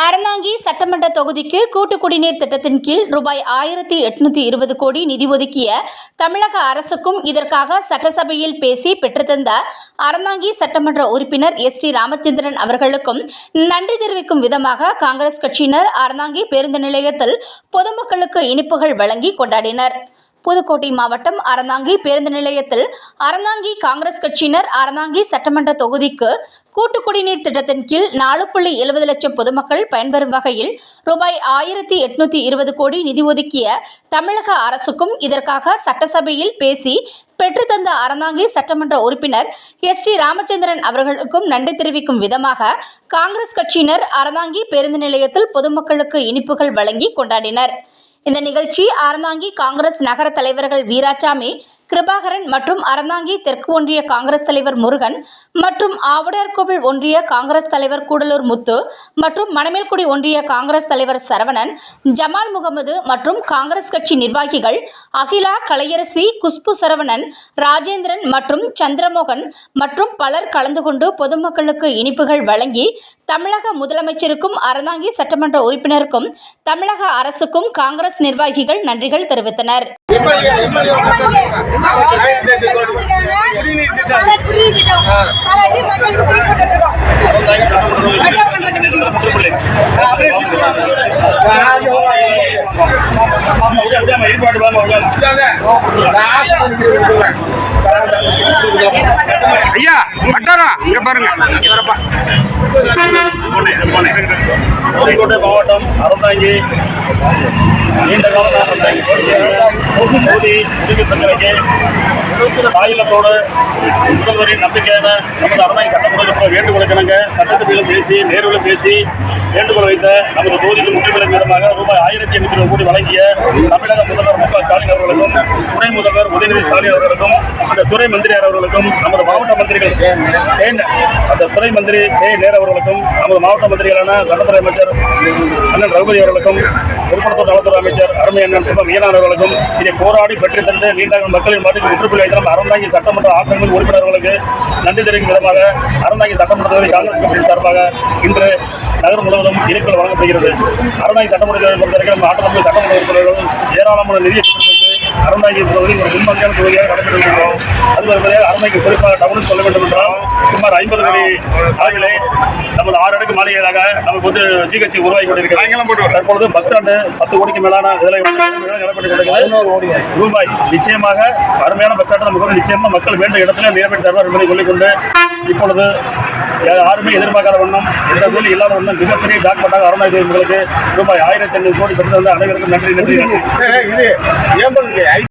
அறந்தாங்கி சட்டமன்ற தொகுதிக்கு கூட்டு குடிநீர் திட்டத்தின் கீழ் ரூபாய் 1820 கோடி நிதி ஒதுக்கிய தமிழக அரசுக்கும் இதற்காக சட்டசபையில் பேசி பெற்றுத்தந்த அறந்தாங்கி சட்டமன்ற உறுப்பினர் எஸ்.டி. ராமச்சந்திரன் அவர்களுக்கும் நன்றி தெரிவிக்கும் விதமாக காங்கிரஸ் கட்சியினர் அறந்தாங்கி பேருந்து நிலையத்தில் பொதுமக்களுக்கு இனிப்புகள் வழங்கி கொண்டாடினர். புதுக்கோட்டை மாவட்டம் அறந்தாங்கி பேருந்து நிலையத்தில் அறந்தாங்கி காங்கிரஸ் கட்சியினர் அறந்தாங்கி சட்டமன்ற தொகுதிக்கு கூட்டு குடிநீர் திட்டத்தின் கீழ் 4.70 லட்சம் பொதுமக்கள் பயன்பெறும் வகையில் ரூபாய் 1820 கோடி நிதி ஒதுக்கிய தமிழக அரசுக்கும் இதற்காக சட்டசபையில் பேசி பெற்றுத்தந்த அறந்தாங்கி சட்டமன்ற உறுப்பினர் எஸ்.டி. ராமச்சந்திரன் அவர்களுக்கும் நன்றி தெரிவிக்கும் விதமாக காங்கிரஸ் கட்சியினர் அறந்தாங்கி பேருந்து நிலையத்தில் பொதுமக்களுக்கு இனிப்புகள் வழங்கி கொண்டாடினர். இந்த நிகழ்ச்சி அறந்தாங்கி காங்கிரஸ் நகர தலைவர்கள் வீராசாமி, கிருபாகரன் மற்றும் அறந்தாங்கி தெற்கு ஒன்றிய காங்கிரஸ் தலைவர் முருகன் மற்றும் ஆவுடையார்கோவில் ஒன்றிய காங்கிரஸ் தலைவர் கூடலூர் முத்து மற்றும் மணமேல்குடி ஒன்றிய காங்கிரஸ் தலைவர் சரவணன், ஜமால் முகமது மற்றும் காங்கிரஸ் கட்சி நிர்வாகிகள் அகிலா, கலையரசி, குஷ்பு, சரவணன், ராஜேந்திரன் மற்றும் சந்திரமோகன் மற்றும் பலர் கலந்து கொண்டு பொதுமக்களுக்கு இனிப்புகள் வழங்கி தமிழக முதலமைச்சருக்கும் அறந்தாங்கி சட்டமன்ற உறுப்பினருக்கும் தமிழக அரசுக்கும் காங்கிரஸ் நிர்வாகிகள் நன்றிகள் தெரிவித்தனர். ஐயா வட்டாரா இங்க பாருங்க. புதுக்கோட்டை மாவட்டம் அறந்தாங்கி நீண்ட காலம் மாநிலத்தோடு முதல்வரின் நம்பிக்கையான நமது அறந்தாங்கி சட்டமன்ற வேண்டுகோளுக்கிணங்க சட்டசபையிலும் பேசி நேரிலும் பேசி வேண்டுகோள் வைத்த நமது தொகுதிக்கு முக்கியமில்லை நேரமாக ரூபாய் 1820 கோடி வழங்கிய தமிழக முதல்வர் மு க ஸ்டாலின் அவர்களுக்கும் துணை முதல்வர் உதயநிதி ஸ்டாலின் அவர்களுக்கும் அந்த துறை மந்திரியார் அவர்களுக்கும் நமது மாவட்ட மந்திரிகள் அந்த துறை மந்திரி நேரு அவர்களுக்கும் நமது மாவட்ட மந்திரிகளான சட்டத்துறை அமைச்சர் அண்ணன் ரகுபதி அவர்களுக்கும் பொதுப்பணித்துறை நலத்துறை அமைச்சர் அருமை அண்ணன் சிவம் ஈனான் அவர்களுக்கும் இதை போராடி பெற்று தந்து நீண்ட மக்களின் மாட்டுக்கு முற்றுப்புள்ளி வைத்த அறந்தாங்கி சட்டமன்ற ஆட்சிகள் உறுப்பினர்களுக்கு நன்றி தெரிவிக்கும் விதமாக அறந்தாங்கி சட்டமன்ற தொகுதி காங்கிரஸ் கட்சியின் சார்பாக இன்று நகர் முழுவதும் இனிப்புகள் வழங்கப்படுகிறது. அறந்தாங்கி சட்டமன்ற பொறுத்தவரைக்கும் ஆட்டத்தில் சட்டமன்ற உறுப்பினர்கள் ஏராளமான நிதியை அறந்தாங்கி தொகுதி ஒரு முன்மாதிரியான தொகுதியாக நடத்திருக்கிறோம். அது வருவதே அறந்தாங்கி குறிப்பாக டவுன் சொல்ல வேண்டும் என்றால் சுமார் 50 கோடி அளவிலே நமது 6 அடுக்கு மாளிகையாக நமக்கு வந்து ஜிஹெச் உருவாகி கொண்டிருக்கிறது. தற்பொழுது பஸ் ஸ்டாண்டு 10 கோடிக்கு மேலான நிலப்பட்டு கொண்டிருக்கிறது. ரூபாய் நிச்சயமாக அருமையான பஸ் ஸ்டாண்டு நமக்கு நிச்சயமாக மக்கள் வேண்டிய இடத்துல நிறைவேற்றி தருவார் என்பதை சொல்லிக்கொண்டு இப்பொழுது யாருமே எதிர்பார்க்காத வண்ணம் எந்த தொழில் இல்லாத வண்ணம் மிகப்பெரிய டாக்டராக அறந்தாங்கி உங்களுக்கு ரூபாய் 1800 கோடி பெற்று அனைவருக்கும் நன்றி.